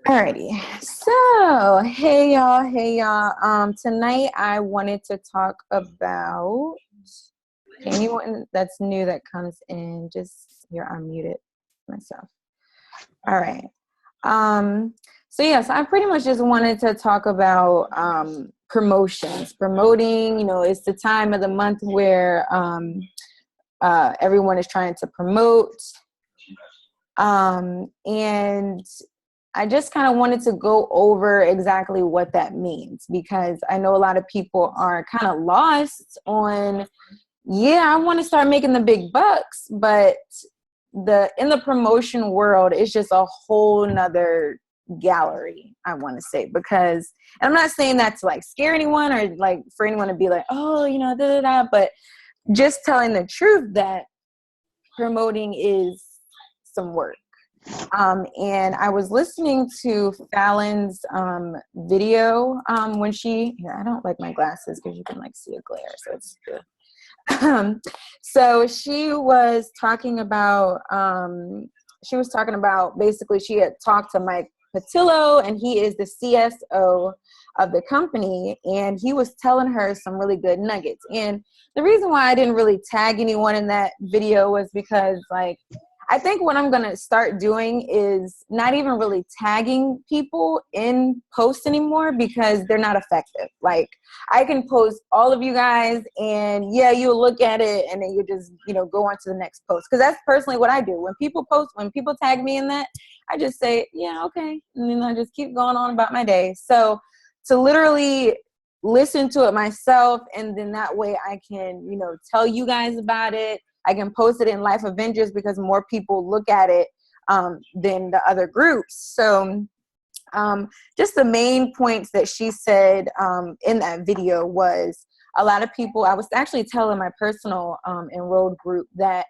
Alrighty. So, hey y'all. Tonight I wanted to talk about anyone that's new that comes in. Just here, I'm muted myself. All right. So yes, I pretty much just wanted to talk about promotions. Promoting, it's the time of the month where everyone is trying to promote. And I just kind of wanted to go over exactly what that means, because I know a lot of people are kind of lost on, I want to start making the big bucks, but in the promotion world, it's just a whole nother gallery, I want to say, because, and I'm not saying that to like scare anyone or like for anyone to be like, oh, but just telling the truth that promoting is some work. And I was listening to Fallon's video when I don't like my glasses because you can like see a glare, so it's good. So she was talking about basically she had talked to Mike Patillo, and he is the CSO of the company, and he was telling her some really good nuggets. And the reason why I didn't really tag anyone in that video was because I think what I'm going to start doing is not even really tagging people in posts anymore, because they're not effective. Like, I can post all of you guys and you'll look at it and then you just, go on to the next post. Because that's personally what I do. When people tag me in that, I just say, yeah, okay. And then I just keep going on about my day. So to literally listen to it myself, and then that way I can, tell you guys about it. I can post it in Life Avengers because more people look at it than the other groups. So just the main points that she said in that video was, a lot of people, I was actually telling my personal enrolled group that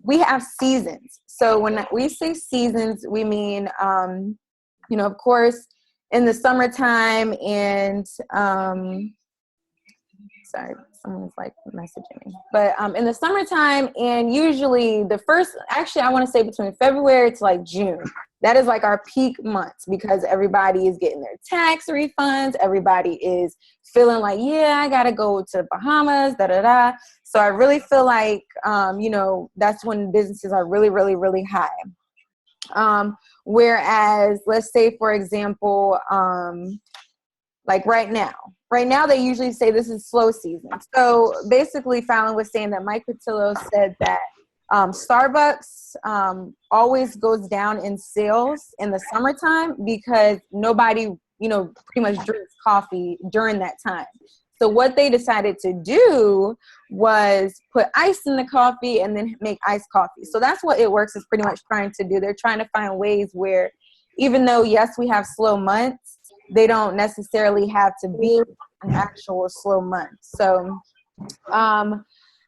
we have seasons. So when we say seasons, we mean, of course, in the summertime and sorry, someone's like messaging me. But in the summertime, and usually I want to say between February to like June, that is like our peak months, because everybody is getting their tax refunds. Everybody is feeling like, I got to go to the Bahamas, So I really feel like, that's when businesses are really, really, really high. Whereas, let's say, for example, like right now they usually say this is slow season. So basically Fallon was saying that Mike Patillo said that Starbucks always goes down in sales in the summertime because nobody, pretty much drinks coffee during that time. So what they decided to do was put ice in the coffee and then make iced coffee. So that's what It Works is pretty much trying to do. They're trying to find ways where, even though, yes, we have slow months, they don't necessarily have to be an actual slow month. So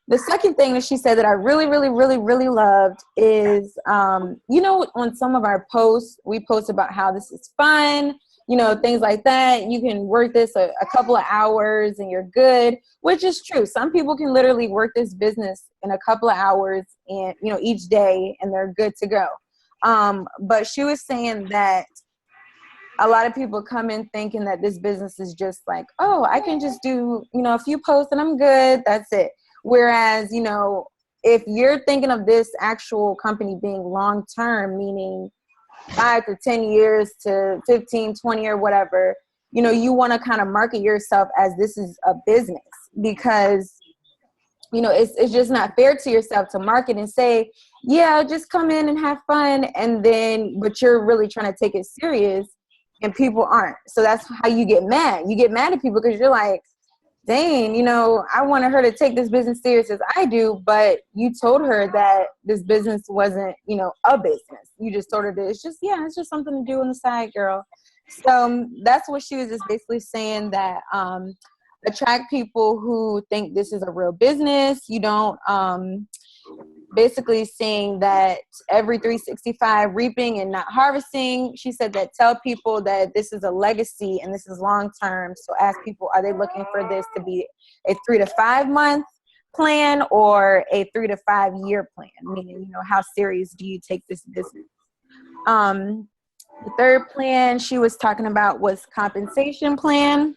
the second thing that she said that I really, really, really, really loved is, on some of our posts, we post about how this is fun, things like that. You can work this a couple of hours and you're good, which is true. Some people can literally work this business in a couple of hours and, each day, and they're good to go. But she was saying that a lot of people come in thinking that this business is just like, oh, I can just do, a few posts and I'm good. That's it. Whereas, if you're thinking of this actual company being long-term, meaning 5 to 10 years to 15, 20 or whatever, you want to kind of market yourself as this is a business, because, it's just not fair to yourself to market and say, just come in and have fun. But you're really trying to take it serious. And people aren't. So that's how you get mad. You get mad at people because you're like, dang, I wanted her to take this business serious as I do, but you told her that this business wasn't, a business. You just told her that it's just something to do on the side, girl. So that's what she was just basically saying, that attract people who think this is a real business. You don't basically saying that every 365 reaping and not harvesting. She said that tell people that this is a legacy and this is long term. So ask people, are they looking for this to be a 3 to 5 month plan or a 3 to 5 year plan, meaning, you know, how serious do you take this business? The third plan she was talking about was compensation plan.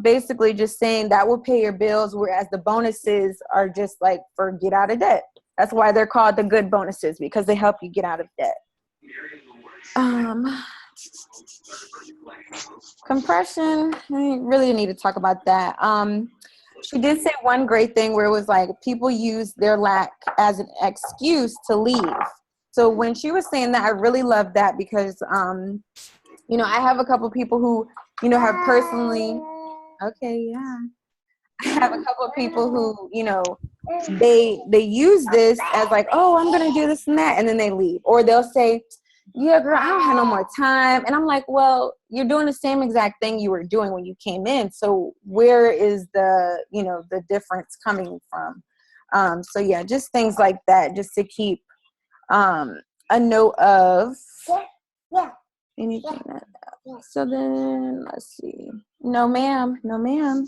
Basically just saying that will pay your bills, whereas the bonuses are just like for get out of debt. That's why they're called the good bonuses, because they help you get out of debt. Compression, I really need to talk about that. She did say one great thing where it was like people use their lack as an excuse to leave. So when she was saying that, I really loved that because, you know, I have a couple people who, you know, have personally, okay, yeah. I have a couple of people who, you know, they use this as like, oh, I'm going to do this and that, and then they leave. Or they'll say, yeah, girl, I don't have no more time. And I'm like, well, you're doing the same exact thing you were doing when you came in. So where is the, you know, the difference coming from? So yeah, just things like that, just to keep a note of anything that. So then let's see. No, ma'am. No, ma'am.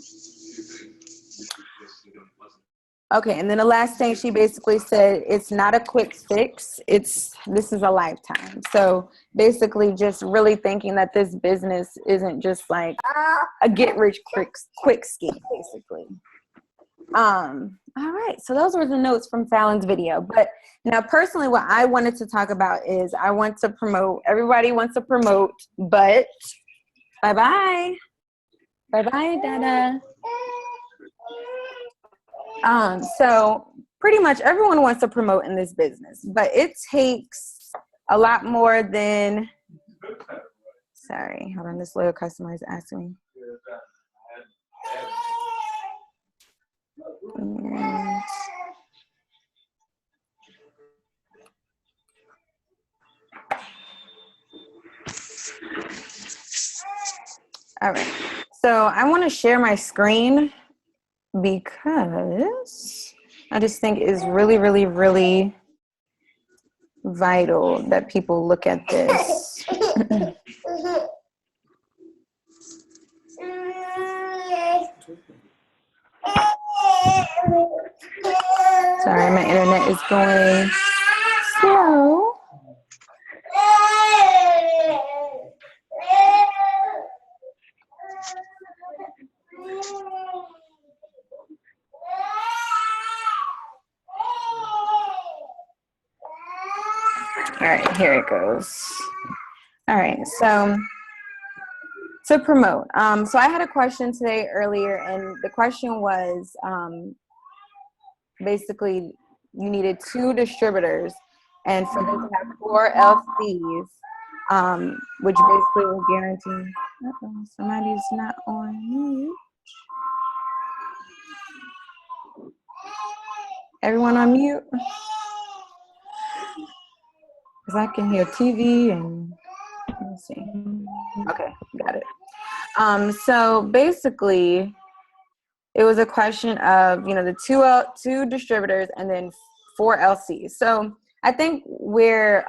Okay, and then the last thing she basically said, it's not a quick fix. This is a lifetime. So basically just really thinking that this business isn't just like a get rich quick scheme, basically. All right, so those were the notes from Fallon's video. But now personally what I wanted to talk about is I want to promote, everybody wants to promote, but bye-bye. Bye-bye, Dada. So pretty much everyone wants to promote in this business, but it takes a lot more than, sorry, hold on, this little customer is asking me. And, all right, so I want to share my screen because I just think it's really, really, really vital that people look at this. Sorry, my internet is going slow. All right, here it goes. All right, so to promote. So I had a question today earlier, and the question was basically you needed 2 distributors, and for them to have 4 LCs, which basically will guarantee. Uh-oh, somebody's not on mute. Everyone on mute? Because I can hear TV and let's see. Okay, got it. So basically, it was a question of, you know, the 2 distributors and then 4 LCs. So I think where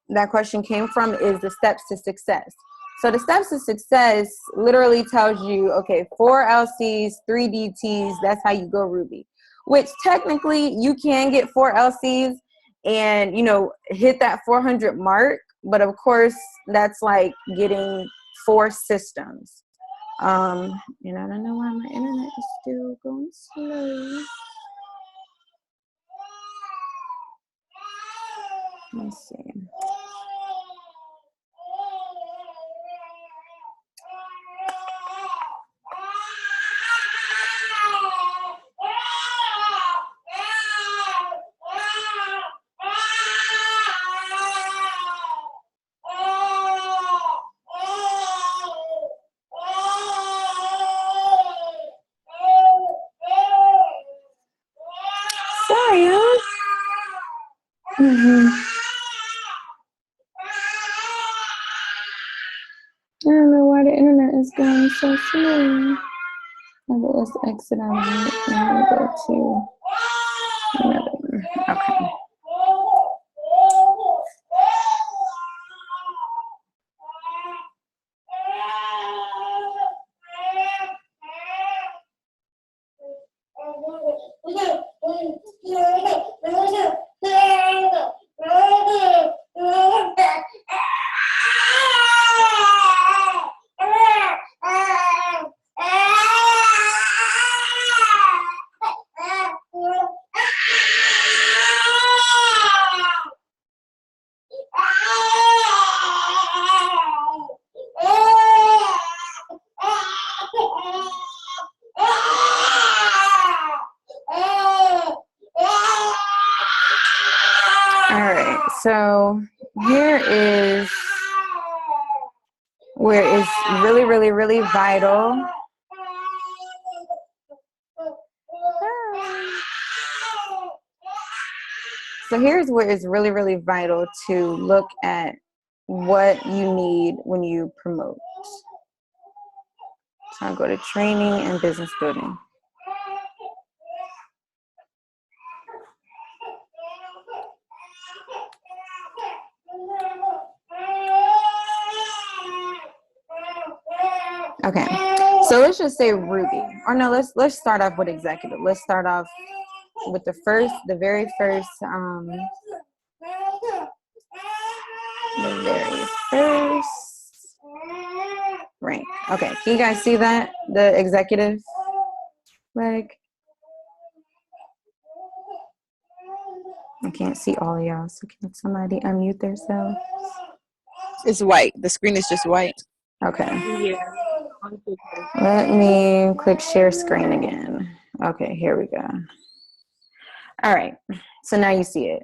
that question came from is the steps to success. So the steps to success literally tells you, okay, 4 LCs, 3 DTs, that's how you go Ruby. Which technically you can get 4 LCs and, you know, hit that 400 mark. But of course, that's like getting 4 systems. And I don't know why my internet is still going slow. Let's see. Sorry, y'all. I don't know why the internet is going so slow. Okay, let's exit out of it and go to another one. Okay. All right, so here is where it's really, really, really vital. So here's where it's really, really vital to look at what you need when you promote. So I'll go to training and business building. Okay, so let's just say Ruby, or no, let's start off with executive. Let's start off with the very first rank. Okay, can you guys see that, the executive leg? I can't see all of y'all, so can somebody unmute themselves? It's white. The screen is just white. Okay. Yeah. Let me click share screen again. Okay, here we go. All right, so now you see it.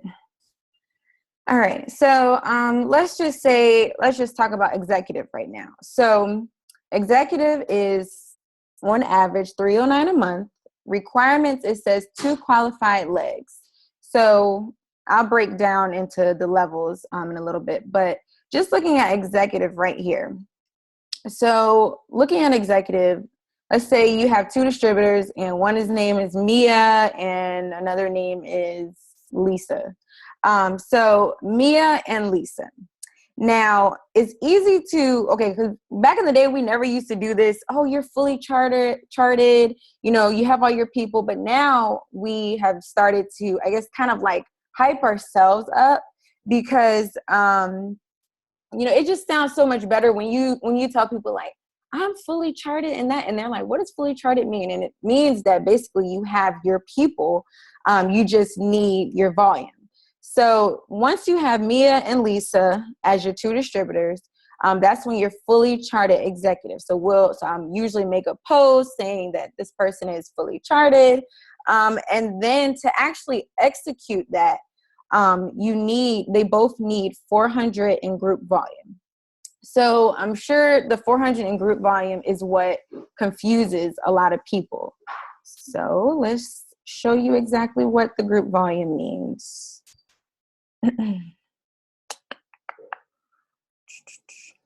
All right, so let's just talk about executive right now. So executive is on average $309 a month. Requirements, it says 2 qualified legs. So I'll break down into the levels in a little bit, but just looking at executive right here. So looking at executive, let's say you have 2 distributors and one's name is Mia and another name is Lisa. So Mia and Lisa. Now it's easy to, because back in the day, we never used to do this. Oh, you're fully charted, you know, you have all your people, but now we have started to, I guess, kind of like hype ourselves up because, you know, it just sounds so much better when you tell people like, I'm fully charted in that, and they're like, what does fully charted mean? And it means that basically you have your people, you just need your volume. So once you have Mia and Lisa as your 2 distributors, that's when you're fully charted executive. So usually make a post saying that this person is fully charted. And then to actually execute that, they both need 400 in group volume. So I'm sure the 400 in group volume is what confuses a lot of people. So let's show you exactly what the group volume means.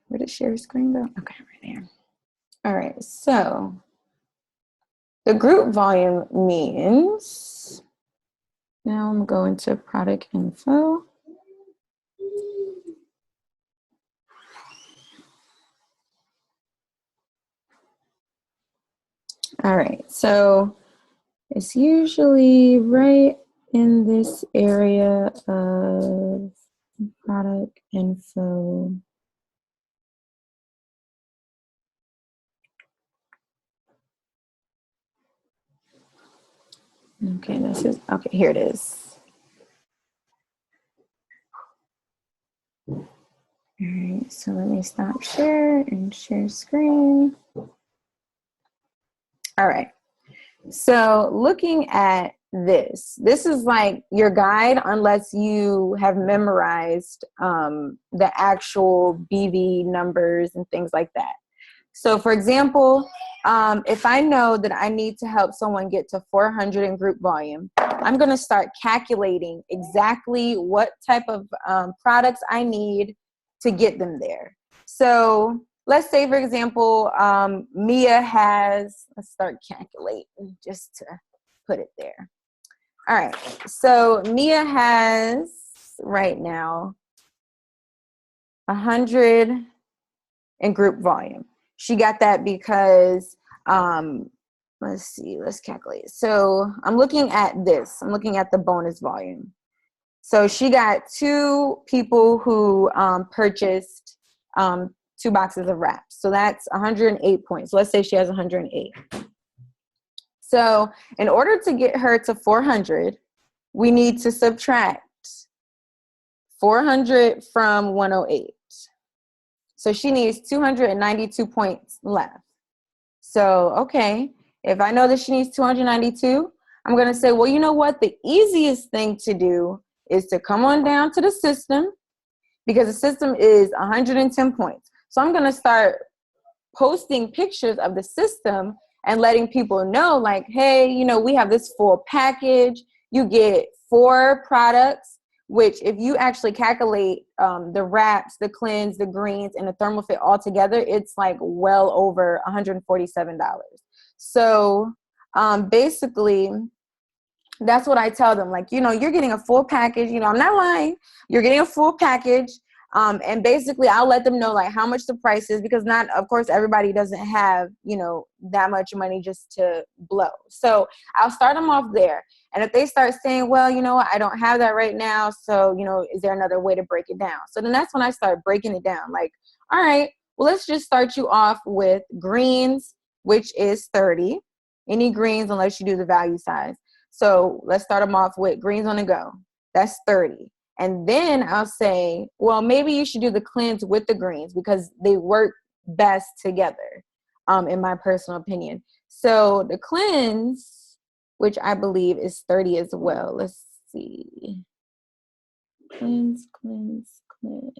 Where did share screen go? Okay, right there. All right, so the group volume means, now I'm going to product info. All right, so it's usually right in this area of product info. Okay, here it is. All right, so let me stop share and share screen. All right, so looking at this is like your guide unless you have memorized the actual BV numbers and things like that. So for example, if I know that I need to help someone get to 400 in group volume, I'm going to start calculating exactly what type of products I need to get them there. So let's say, for example, Mia has, let's start calculating just to put it there. All right, so Mia has right now 100 in group volume. She got that because, let's see, let's calculate. So I'm looking at this. I'm looking at the bonus volume. So she got 2 people who purchased 2 boxes of wraps. So that's 108 points. Let's say she has 108. So in order to get her to 400, we need to subtract 400 from 108. So she needs 292 points left. So, okay, if I know that she needs 292, I'm going to say, well, you know what? The easiest thing to do is to come on down to the system, because the system is 110 points. So I'm going to start posting pictures of the system and letting people know, like, hey, you know, we have this full package. You get 4 products, which if you actually calculate the wraps, the cleanse, the greens, and the ThermalFit all together, it's like well over $147. So basically, that's what I tell them. Like, you know, you're getting a full package. You know, I'm not lying. You're getting a full package. And basically, I'll let them know, like, how much the price is, because not, of course, everybody doesn't have, you know, that much money just to blow. So I'll start them off there. And if they start saying, well, you know what, I don't have that right now, so, you know, is there another way to break it down? So then that's when I start breaking it down. Like, all right, well, let's just start you off with greens, which is 30. Any greens unless you do the value size. So let's start them off with greens on the go. That's 30. And then I'll say, well, maybe you should do the cleanse with the greens because they work best together, in my personal opinion. So the cleanse, which I believe is 30 as well. Let's see. Cleanse, cleanse, cleanse.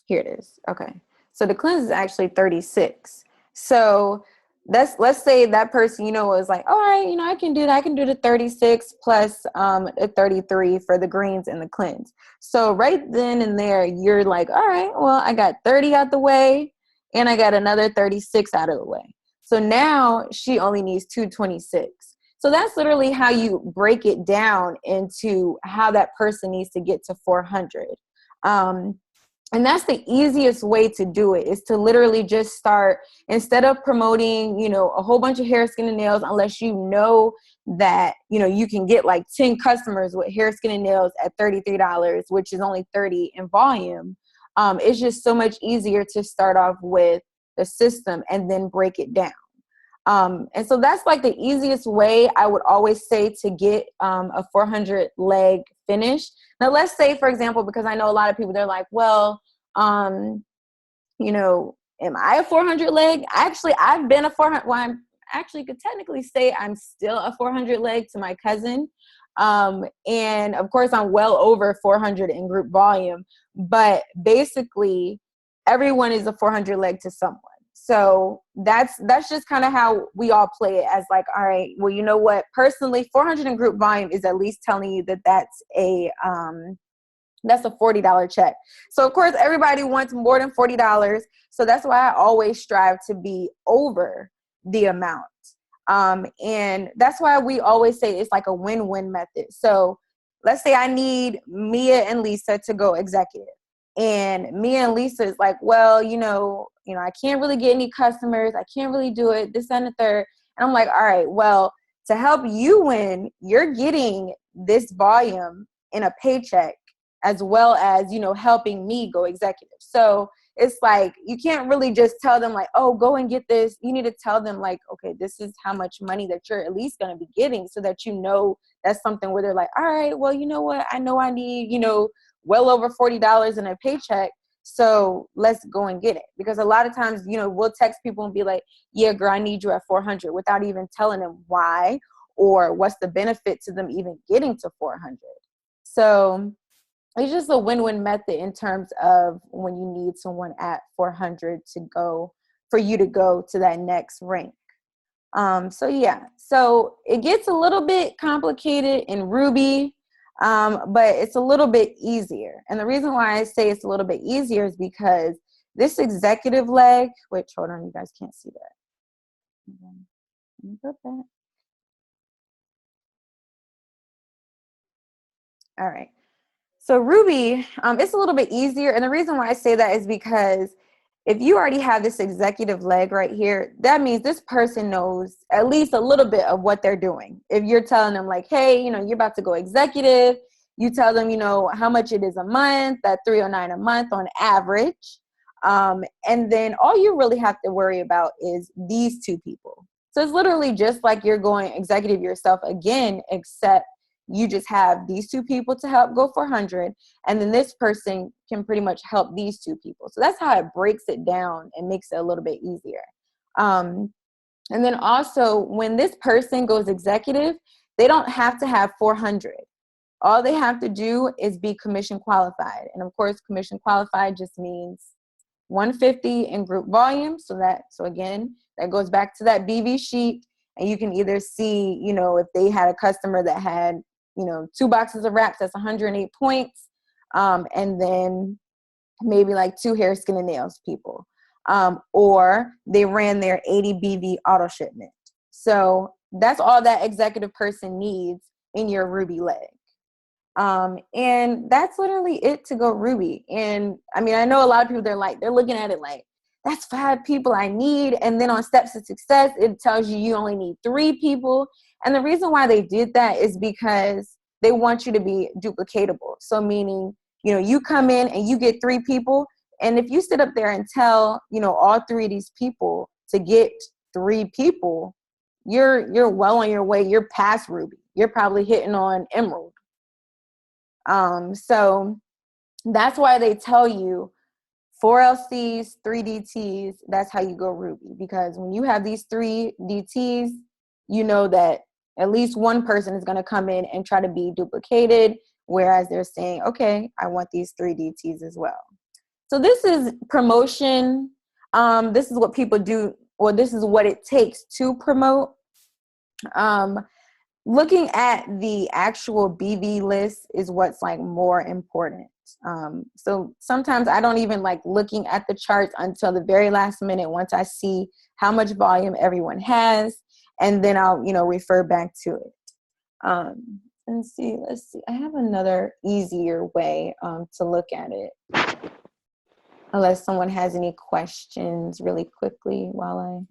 Here it is. Okay. So the cleanse is actually 36. So let's say that person, you know, was like, all right, you know, I can do that. I can do the 36 plus a 33 for the greens and the cleanse. So right then and there, you're like, all right, well, I got 30 out the way and I got another 36 out of the way. So now she only needs 226. So that's literally how you break it down into how that person needs to get to 400. And that's the easiest way to do it, is to literally just start, instead of promoting, you know, a whole bunch of hair, skin, and nails, unless you know that, you know, you can get like 10 customers with hair, skin, and nails at $33, which is only 30 in volume. It's just so much easier to start off with the system and then break it down. And so that's like the easiest way I would always say to get a 400 leg finish. Now, let's say, for example, because I know a lot of people, they're like, well, you know, am I a 400 leg? Actually, I've been a 400. Well, I'm actually could technically say I'm still a 400 leg to my cousin. And of course, I'm well over 400 in group volume. But basically, everyone is a 400 leg to someone. So that's just kind of how we all play it, as like, all right, well, you know what, personally, 400 in group volume is at least telling you that that's a $40 check. So of course, everybody wants more than $40. So that's why I always strive to be over the amount. And that's why we always say it's like a win-win method. So let's say I need Mia and Lisa to go executive. And Mia and Lisa is like, well, you know, I can't really get any customers. I can't really do it, this and the third. And I'm like, all right, well, to help you win, you're getting this volume in a paycheck, as well as, you know, helping me go executive. So it's like, you can't really just tell them like, oh, go and get this. You need to tell them like, okay, this is how much money that you're at least going to be getting, so that, you know, that's something where they're like, all right, well, you know what? I know I need, you know, well over $40 in a paycheck. So let's go and get it. Because a lot of times, you know, we'll text people and be like, yeah, girl, I need you at 400, without even telling them why or what's the benefit to them even getting to 400. So it's just a win-win method in terms of when you need someone at 400 to go, for you to go to that next rank. So yeah, so it gets a little bit complicated in Ruby, but it's a little bit easier. And the reason why I say it's a little bit easier is because this executive leg, which, hold on, you guys can't see that. Let me go back. All right. So Ruby, it's a little bit easier. And the reason why I say that is because if you already have this executive leg right here, that means this person knows at least a little bit of what they're doing. If you're telling them like, hey, you know, you're about to go executive, you tell them, you know, how much it is a month, that $309 a month on average. And then all you really have to worry about is these two people. So it's literally just like you're going executive yourself again, except you just have these two people to help go for 100, and then this person can pretty much help these two people. So that's how it breaks it down and makes it a little bit easier. And then also, when this person goes executive, they don't have to have 400. All they have to do is be commission qualified. And of course, commission qualified just means 150 in group volume. So again, that goes back to that BV sheet. And you can either see, you know, if they had a customer that had, you know, 2 boxes of wraps, that's 108 points. And then maybe like 2 hair, skin, and nails people. Or they ran their 80 BV auto shipment. So that's all that executive person needs in your Ruby leg. And that's literally it to go Ruby. And I mean, I know a lot of people, they're looking at it like, that's 5 people I need. And then on Steps to Success, it tells you only need 3 people. And the reason why they did that is because they want you to be duplicatable. So meaning, you know, you come in and you get 3 people. And if you sit up there and tell, you know, all 3 of these people to get 3 people, you're well on your way. You're past Ruby. You're probably hitting on Emerald. So that's why they tell you 4 LCs, 3 DTs, that's how you go Ruby. Because when you have these 3 DTs, you know that at least one person is going to come in and try to be duplicated, whereas they're saying, okay, I want these 3 DTs as well. So this is promotion. This is what people do, or this is what it takes to promote. Looking at the actual BV list is what's like more important. So sometimes I don't even like looking at the charts until the very last minute once I see how much volume everyone has, and then I'll, you know, refer back to it. Let's see. I have another easier way to look at it. Unless someone has any questions really quickly while I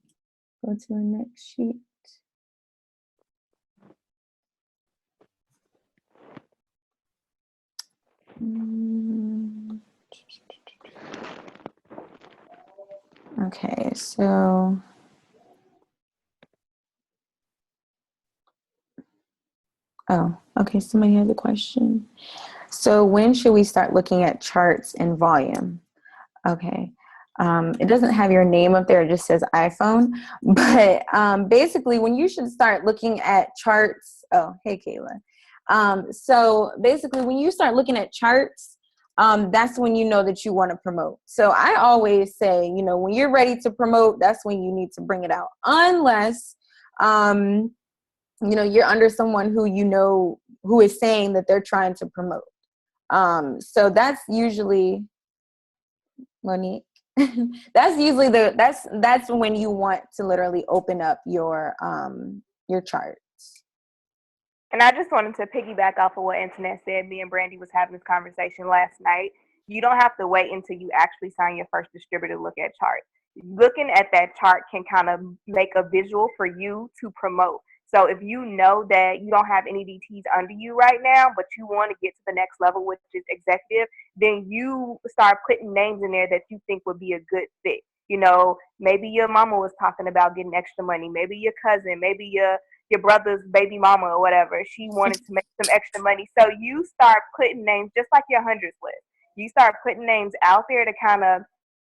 go to the next sheet. Okay, so okay, somebody has a question. So when should we start looking at charts and volume? Okay. It doesn't have your name up there, it just says iPhone. But basically, when you should start looking at charts, oh, hey, Kayla. So basically, when you start looking at charts, that's when you know that you want to promote. So I always say, you know, when you're ready to promote, that's when you need to bring it out. Unless, you know, you're under someone who you know who is saying that they're trying to promote. So that's usually Monique. That's usually that's when you want to literally open up your charts. And I just wanted to piggyback off of what Antoinette said. Me and Brandy was having this conversation last night. You don't have to wait until you actually sign your first distributor to look at charts. Looking at that chart can kind of make a visual for you to promote. So if you know that you don't have any DTs under you right now, but you want to get to the next level, which is executive, then you start putting names in there that you think would be a good fit. You know, maybe your mama was talking about getting extra money. Maybe your cousin, maybe your brother's baby mama or whatever. She wanted to make some extra money. So you start putting names, just like your hundreds list. You start putting names out there to kind of,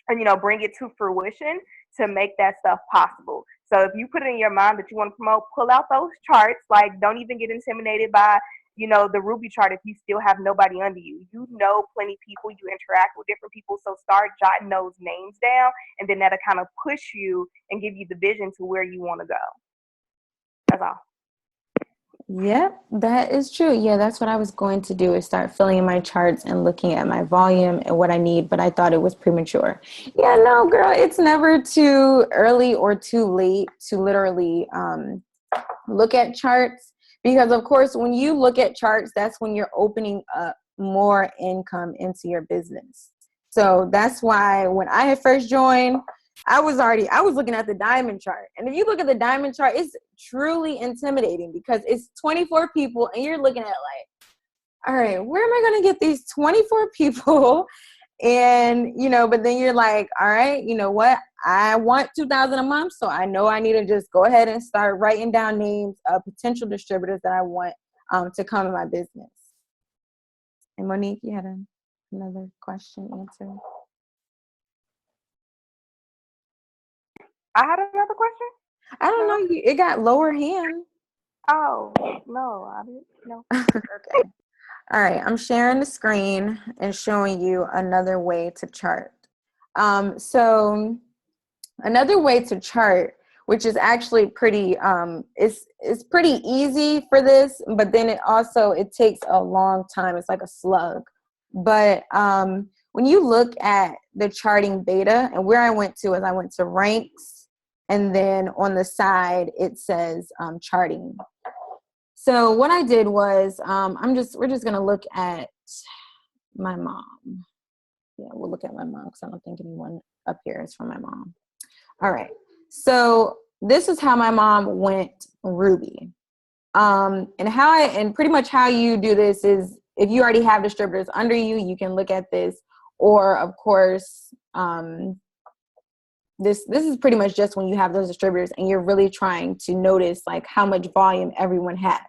you know, bring it to fruition to make that stuff possible. So if you put it in your mind that you want to promote, pull out those charts. Like, don't even get intimidated by, you know, the Ruby chart if you still have nobody under you. You know plenty of people, you interact with different people, so start jotting those names down, and then that'll kind of push you and give you the vision to where you want to go. That's all. Yep, that is true. Yeah, that's what I was going to do, is start filling in my charts and looking at my volume and what I need, but I thought it was premature. Yeah, no, girl, it's never too early or too late to literally look at charts, because of course, when you look at charts, that's when you're opening up more income into your business. So that's why when I had first joined, I was looking at the diamond chart. And if you look at the diamond chart, it's truly intimidating because it's 24 people and you're looking at like, all right, where am I going to get these 24 people? And, you know, but then you're like, all right, you know what? I want 2,000 a month. So I know I need to just go ahead and start writing down names of potential distributors that I want to come in my business. And Monique, you had another question answer. I had another question. I don't know. It got lower hand. Oh no, I didn't know. Okay. All right. I'm sharing the screen and showing you another way to chart. So another way to chart, which is actually pretty, it's pretty easy for this, but then it takes a long time. It's like a slug. But when you look at the charting beta, and where I went to ranks, and then on the side it says charting. So what I did was we're just gonna look at my mom. Yeah, we'll look at my mom because I don't think anyone up here is from my mom. All right. So this is how my mom went Ruby. And pretty much how you do this is if you already have distributors under you, you can look at this. Or of course, this is pretty much just when you have those distributors and you're really trying to notice like how much volume everyone has.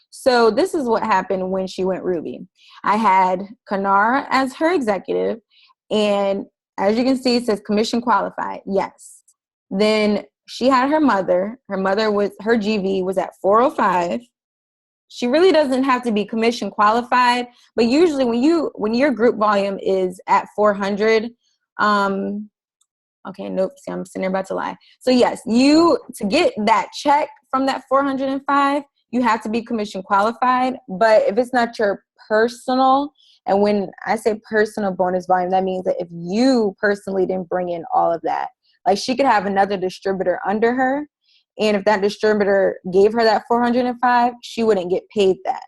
So this is what happened when she went Ruby. I had Kanara as her executive, and as you can see, it says commission qualified. Yes. Then she had her mother. Her GV was at 405. She really doesn't have to be commission qualified, but usually when your group volume is at 400, okay, nope. See, I'm sitting there about to lie. So yes, to get that check from that 405, you have to be commission qualified. But if it's not your personal, and when I say personal bonus volume, that means that if you personally didn't bring in all of that, like she could have another distributor under her, and if that distributor gave her that 405, she wouldn't get paid that.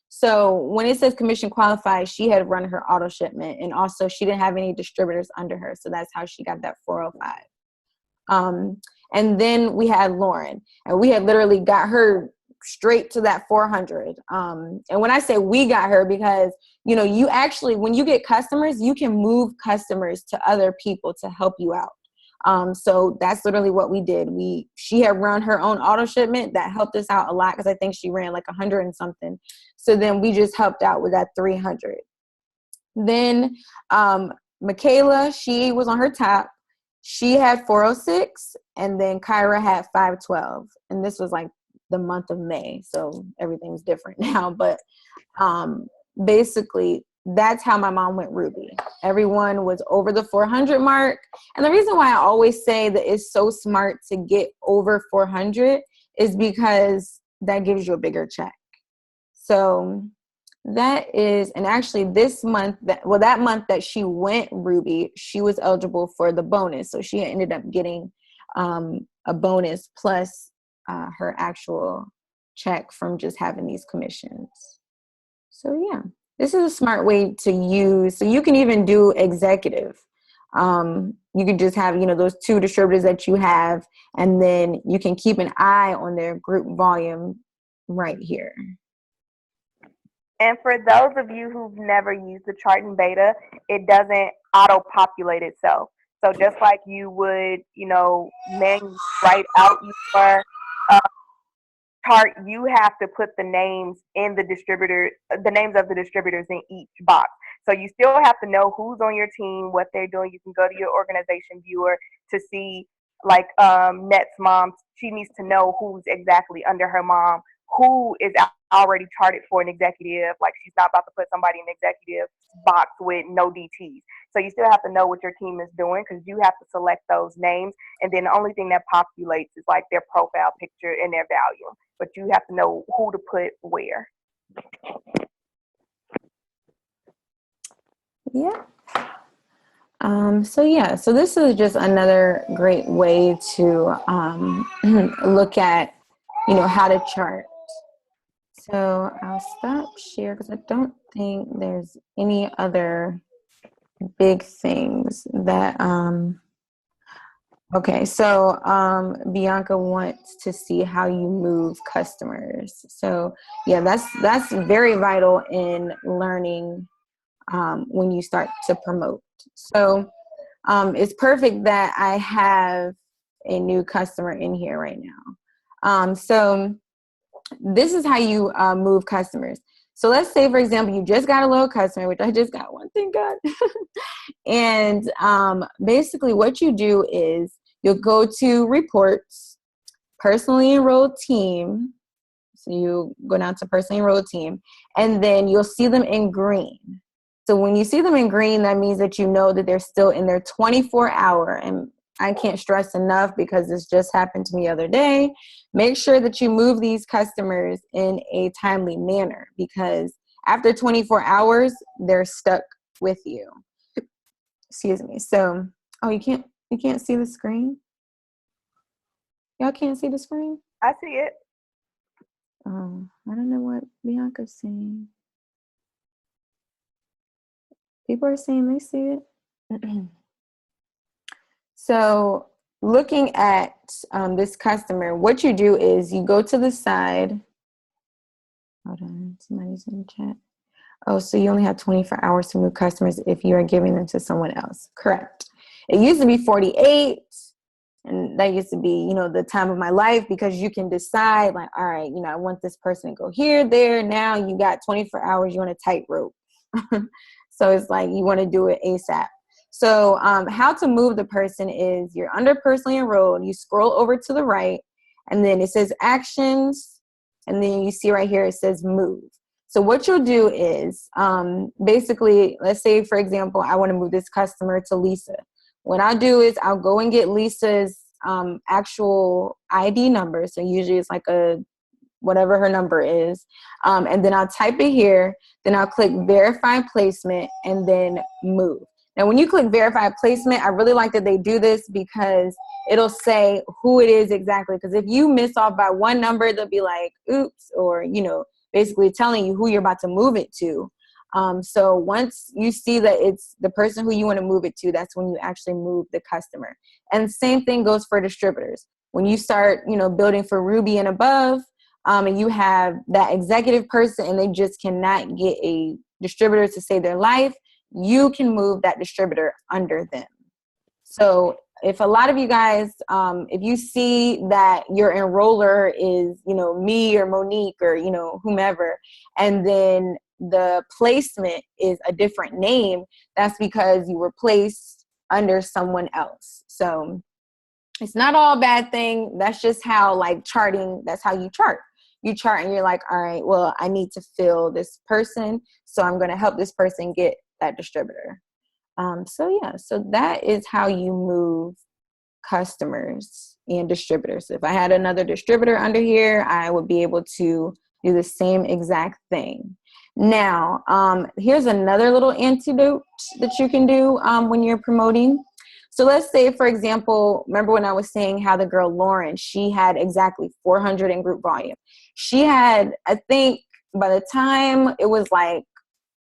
So when it says commission qualified, she had run her auto shipment, and also she didn't have any distributors under her. So that's how she got that 405. And then we had Lauren, and we had literally got her straight to that 400. And when I say we got her, because, you actually, when you get customers, you can move customers to other people to help you out. So that's literally what we did. She had run her own auto shipment that helped us out a lot, because I think she ran like 100 and something. So then we just helped out with that 300. Then Michaela, she was on her top. She had 406, and then Kyra had 512. And this was like the month of May, so everything's different now. But basically, that's how my mom went Ruby. Everyone was over the 400 mark. And the reason why I always say that it's so smart to get over 400 is because that gives you a bigger check. So that is, and actually this month, that month that she went Ruby, she was eligible for the bonus. So she ended up getting a bonus plus her actual check from just having these commissions. So yeah. This is a smart way to use. So you can even do executive. You can just have, those two distributors that you have, and then you can keep an eye on their group volume right here. And for those of you who've never used the charting beta, it doesn't auto-populate itself. So just like you would, manually write out your chart, you have to put the names of the distributors in each box. So you still have to know who's on your team, what they're doing. You can go to your organization viewer to see, like Net's mom, she needs to know who's exactly under her mom, who is already charted for an executive. Like she's not about to put somebody in an executive box with no DTs. So you still have to know what your team is doing, because you have to select those names. And then the only thing that populates is like their profile picture and their value. But you have to know who to put where. Yeah. So this is just another great way to look at, how to chart. So I'll stop share because I don't think there's any other big things that, okay. So Bianca wants to see how you move customers. So yeah, that's very vital in learning when you start to promote. So it's perfect that I have a new customer in here right now. So this is how you move customers. So let's say, for example, you just got a little customer, which I just got one, thank God. And basically what you do is you'll go to reports, personally enrolled team. So you go down to personally enrolled team, and then you'll see them in green. So when you see them in green, that means that you know that they're still in their 24-hour. And I can't stress enough, because this just happened to me the other day. Make sure that you move these customers in a timely manner, because after 24 hours, they're stuck with you. Excuse me. So, oh, you can't see the screen? Y'all can't see the screen? I see it. Oh, I don't know what Bianca's saying. People are saying they see it. So looking at this customer, what you do is you go to the side. Hold on, somebody's in the chat. Oh, so you only have 24 hours to move customers if you are giving them to someone else. Correct. It used to be 48. And that used to be, the time of my life, because you can decide like, all right, I want this person to go here, there. Now you got 24 hours, you're on a tightrope. So it's like you want to do it ASAP. So how to move the person is you're under personally enrolled. You scroll over to the right, and then it says actions. And then you see right here, it says move. So what you'll do is basically, let's say, for example, I want to move this customer to Lisa. What I'll do is I'll go and get Lisa's actual ID number. So usually it's like whatever her number is. And then I'll type it here. Then I'll click verify placement and then move. Now, when you click verify placement, I really like that they do this, because it'll say who it is exactly. Because if you miss off by one number, they'll be like, oops, or, basically telling you who you're about to move it to. So once you see that it's the person who you want to move it to, that's when you actually move the customer. And same thing goes for distributors. When you start, building for Ruby and above, and you have that executive person and they just cannot get a distributor to save their life, you can move that distributor under them. So if a lot of you guys, if you see that your enroller is, me or Monique or, whomever, and then the placement is a different name, that's because you were placed under someone else. So it's not all a bad thing. That's just how, charting, that's how you chart. You chart and you're like, all right, well, I need to fill this person, so I'm going to help this person get that distributor. So that is how you move customers and distributors. If I had another distributor under here, I would be able to do the same exact thing. Now, here's another little antidote that you can do when you're promoting. So let's say, for example, remember when I was saying how the girl Lauren, she had exactly 400 in group volume. She had, I think by the time it was like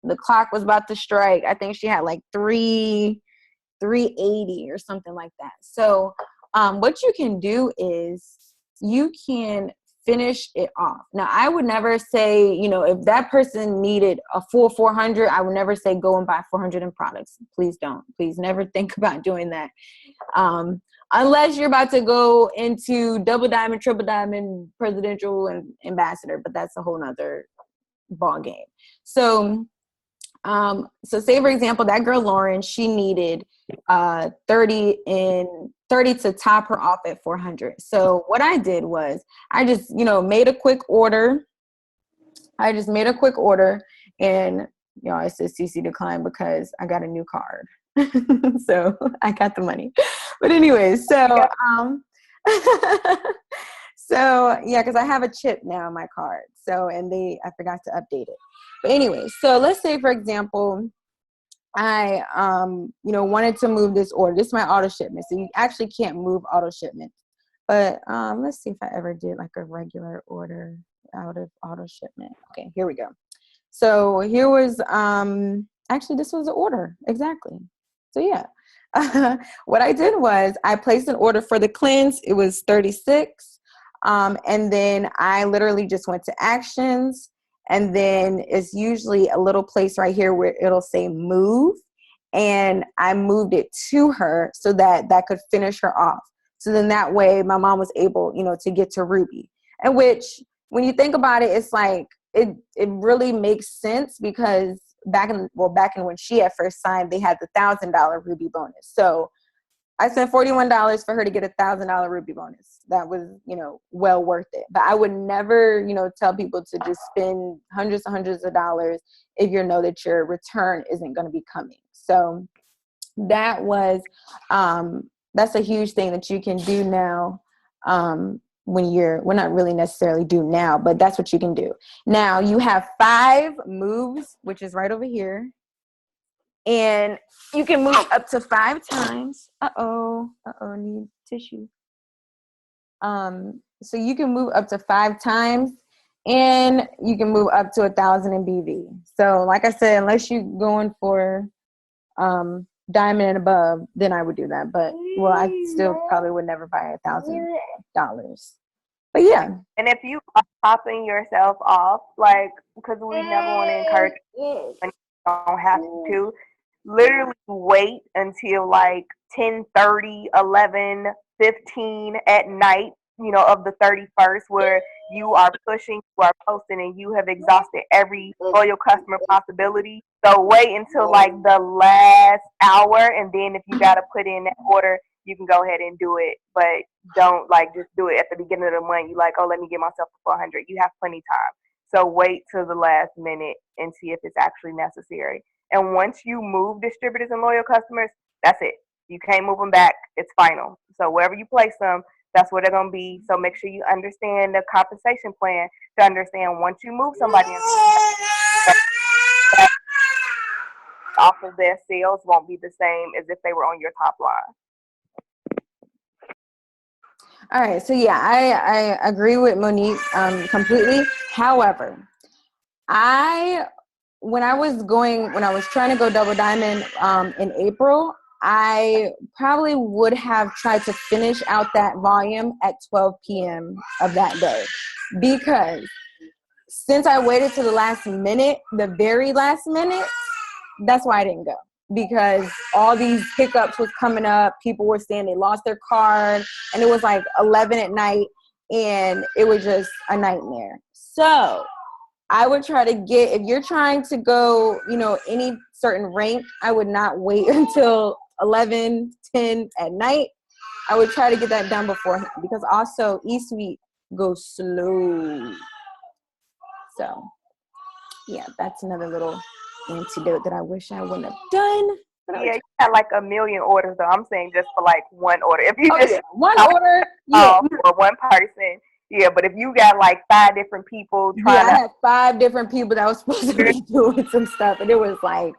the clock was about to strike, I think she had like 380 or something like that. So what you can do is you can finish it off. Now, I would never say, if that person needed a full 400, I would never say go and buy 400 in products. Please don't. Please never think about doing that. Unless you're about to go into double diamond, triple diamond, presidential, and ambassador, but that's a whole nother ball game. So say for example, that girl Lauren, she needed 30 to top her off at 400. So what I did was I just, made a quick order. And, it says CC decline because I got a new card. So I got the money. But anyway, so because I have a chip now in my card. So, I forgot to update it. But anyway, so let's say, for example, I, wanted to move this order. This is my auto shipment. So you actually can't move auto shipment. But let's see if I ever did like a regular order out of auto shipment. Okay, here we go. So here was, actually this was an order. Exactly. So yeah. What I did was I placed an order for the cleanse. It was 36. And then I literally just went to actions. And then it's usually a little place right here where it'll say move. And I moved it to her so that could finish her off. So then that way my mom was able, to get to Ruby. And which, when you think about it, it's like it really makes sense because back in when she had first signed, they had the $1,000 Ruby bonus. So I spent $41 for her to get $1,000 Ruby bonus. That was, well worth it. But I would never, tell people to just spend hundreds and hundreds of dollars if you know that your return isn't going to be coming. So that was, that's a huge thing that you can do now. Well, not really necessarily do now, but that's what you can do. Now you have 5 moves, which is right over here. And you can move up to 5 times. Need tissue. So you can move up to 5 times, and you can move up to 1,000 in BV. So like I said, unless you're going for diamond and above, then I would do that. But I still probably would never buy $1,000. But yeah. And if you are popping yourself off, like, because we never want to encourage you, when you don't have to, literally wait until like 10:30, 11, 15 at night, of the 31st, where you are pushing, you are posting, and you have exhausted every loyal customer possibility. So wait until like the last hour, and then if you got to put in that order, you can go ahead and do it. But don't just do it at the beginning of the month. You like, oh, let me get myself to 400. You have plenty of time. So wait till the last minute and see if it's actually necessary. And once you move distributors and loyal customers, that's it. You can't move them back. It's final. So wherever you place them, that's where they're going to be. So make sure you understand the compensation plan to understand once you move somebody off of their sales won't be the same as if they were on your top line. All right. So yeah, I agree with Monique completely. However, when I was trying to go double diamond in April, I probably would have tried to finish out that volume at 12 p.m. of that day, because since I waited to the last minute, the very last minute, that's why I didn't go, because all these hiccups was coming up. People were saying they lost their card, and it was like 11 at night, and it was just a nightmare. So I would try to if you're trying to go, any certain rank, I would not wait until 11, 10 at night. I would try to get that done beforehand, because also eSuite goes slow. So yeah, that's another little antidote that I wish I wouldn't have done. Yeah, you had like a million orders, though. I'm saying just for like one order. If you one order, for one person. Yeah, but if you got like 5 different people I had 5 different people that was supposed to be doing some stuff, and it was like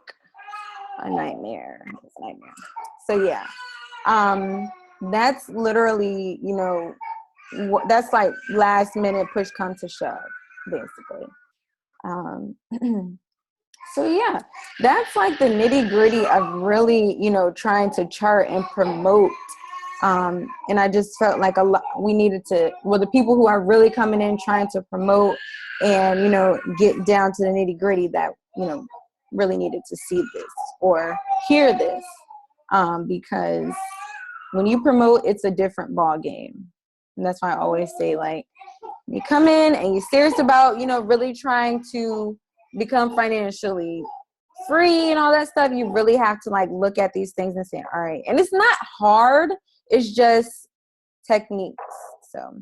a nightmare. It was a nightmare. So yeah, that's literally, that's like last minute push come to shove, basically. So yeah, that's like the nitty gritty of really, trying to chart and promote. And I just felt like we needed to, the people who are really coming in trying to promote and, get down to the nitty gritty, that, really needed to see this or hear this. Because when you promote, it's a different ball game. And that's why I always say, like, you come in and you're serious about, really trying to become financially free and all that stuff, you really have to like look at these things and say, all right. And it's not hard. It's just techniques. So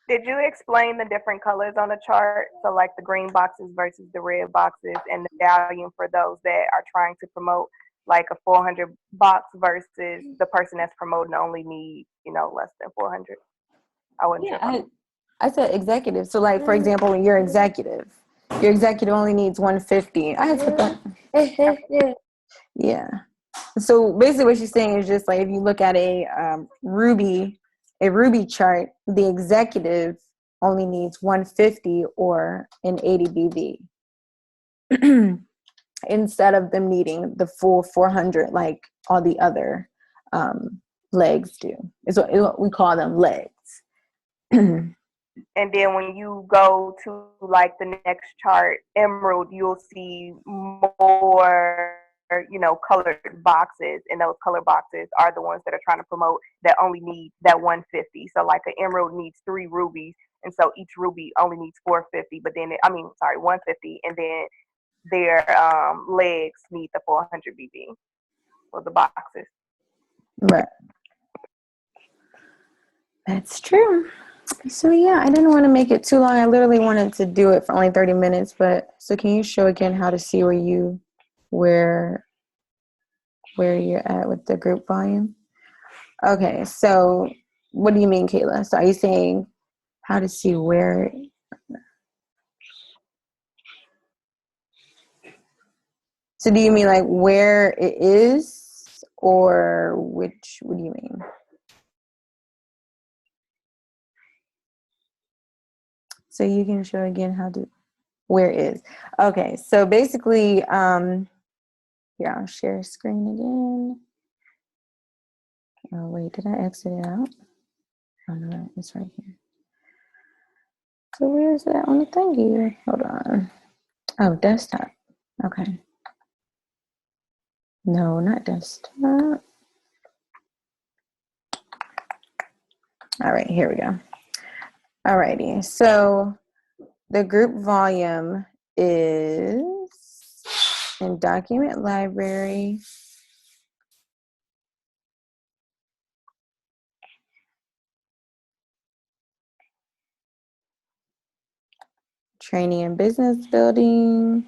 did you explain the different colors on the chart? So like the green boxes versus the red boxes, and the value for those that are trying to promote like a 400 box versus the person that's promoting only need, less than 400. I wasn't sure. I said executive. So like, for example, when you're executive only needs 150. I had to put that. Yeah. So basically what she's saying is just like, if you look at a Ruby chart, the executive only needs 150 or an 80 BV instead of them needing the full 400 like all the other legs do. Is what we call them, legs. And then when you go to like the next chart, Emerald, you'll see more, colored boxes, and those colored boxes are the ones that are trying to promote that only need that 150. So like an Emerald needs 3 rubies, and so each ruby only needs 450. But then 150, and then their legs need the 400 BV for the boxes. Right. That's true. So yeah, I didn't want to make it too long. I literally wanted to do it for only 30 minutes, but so can you show again how to see where you're at with the group volume? Okay, so what do you mean, Kayla? So are you saying how to see where? So do you mean like where it is, or what do you mean? So you can show again where it is. Okay, so basically, here, I'll share screen again. Oh, wait, did I exit it out? Oh, no, it's right here. So where is that on the thingy? Hold on. Oh, desktop. Okay. No, not desktop. All right, here we go. All righty, so the group volume is in document library. Training and business building.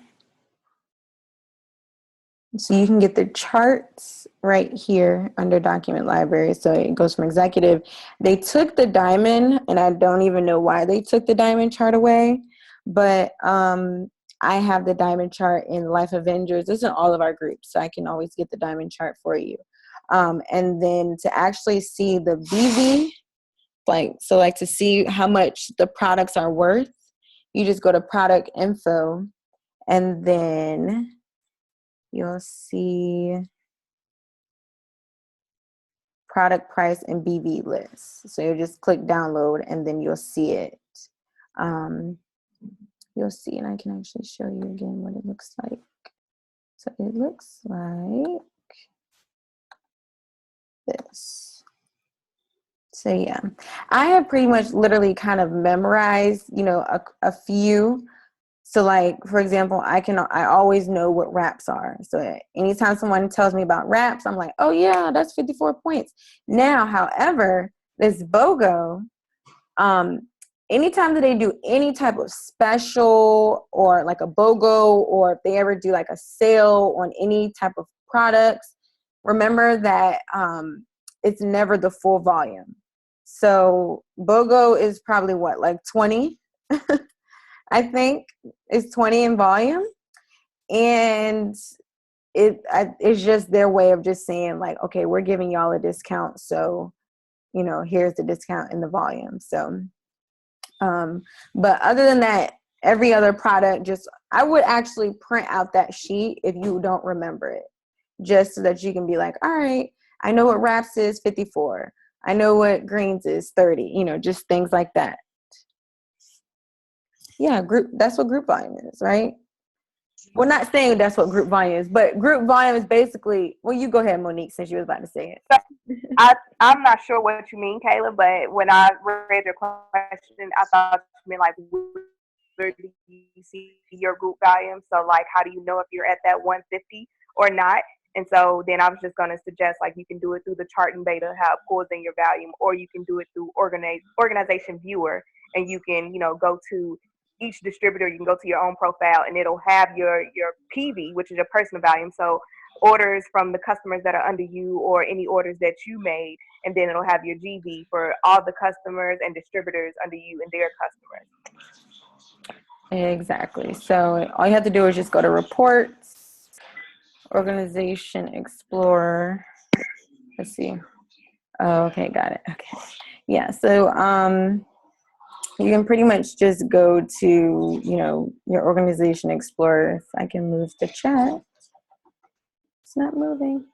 So you can get the charts right here under document library. So it goes from executive. They took the diamond, and I don't even know why they took the diamond chart away, but I have the diamond chart in Life Avengers. This is in all of our groups, so I can always get the diamond chart for you. And then to actually see the BV, like to see how much the products are worth, you just go to product info, and then you'll see product price and BV list. So you just click download, and then you'll see it. You'll see, and I can actually show you again what it looks like. So it looks like this. So yeah, I have pretty much literally kind of memorized, a few. So like, for example, I always know what wraps are. So anytime someone tells me about wraps, I'm like, oh yeah, that's 54 points. Now, however, this BOGO, anytime that they do any type of special or like a BOGO, or if they ever do like a sale on any type of products, remember that it's never the full volume. So BOGO is probably what, like 20? I think it's 20 in volume, and it's just their way of just saying like, okay, we're giving y'all a discount, so here's the discount in the volume. So but other than that, every other product, I would actually print out that sheet if you don't remember it, just so that you can be like, all right, I know what wraps is 54, I know what greens is 30, just things like that. Yeah, that's what group volume is, right? We're not saying that's what group volume is, but group volume is basically, well, you go ahead, Monique, since you was about to say it. I'm not sure what you mean, Kayla, but when I read your question, I thought you meant like, where do you see your group volume? So like, how do you know if you're at that 150 or not? And so then I was just going to suggest, like, you can do it through the chart and beta, how it pulls in your volume, or you can do it through organization viewer, and you can, go to each distributor, you can go to your own profile, and it'll have your PV, which is your personal volume. So orders from the customers that are under you, or any orders that you made, and then it'll have your GV for all the customers and distributors under you and their customers. Exactly. So all you have to do is just go to reports, organization explorer. Let's see. Oh, okay, got it. Okay. Yeah. So you can pretty much just go to, your organization explorer. If I can move the chat. It's not moving.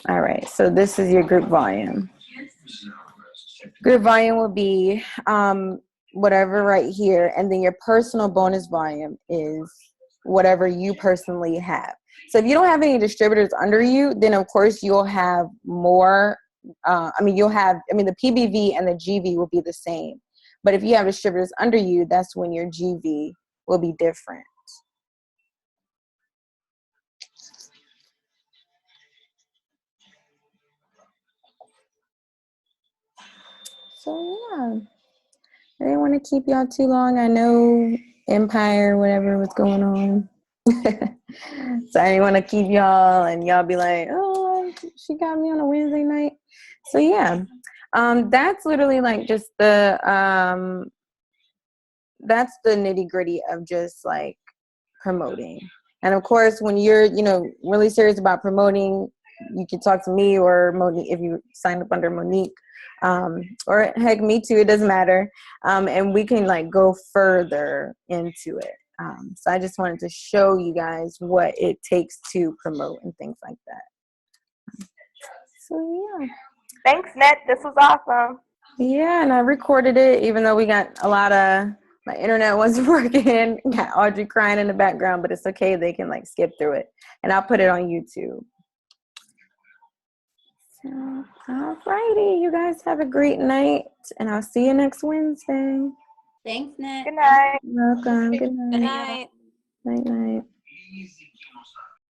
All right. So this is your group volume. Group volume will be whatever right here. And then your personal bonus volume is whatever you personally have. So if you don't have any distributors under you, then of course you'll have more. The PBV and the GV will be the same. But if you have distributors under you, that's when your GV will be different. So yeah, I didn't want to keep y'all too long. I know Empire, whatever was going on. So I didn't want to keep y'all and y'all be like, oh, she got me on a Wednesday night. So yeah, that's literally like just that's the nitty gritty of just like promoting. And of course, when you're, really serious about promoting, you can talk to me or Monique if you sign up under Monique, or heck, me too. It doesn't matter, and we can like go further into it. So I just wanted to show you guys what it takes to promote and things like that. So yeah. Thanks, Net. This was awesome. Yeah, and I recorded it, even though we got a lot of, my internet wasn't working. Got Audrey crying in the background, but it's okay. They can like skip through it, and I'll put it on YouTube. So, alrighty, you guys have a great night, and I'll see you next Wednesday. Thanks, Nick. Good night. Welcome. Good Good night. night. Night, night.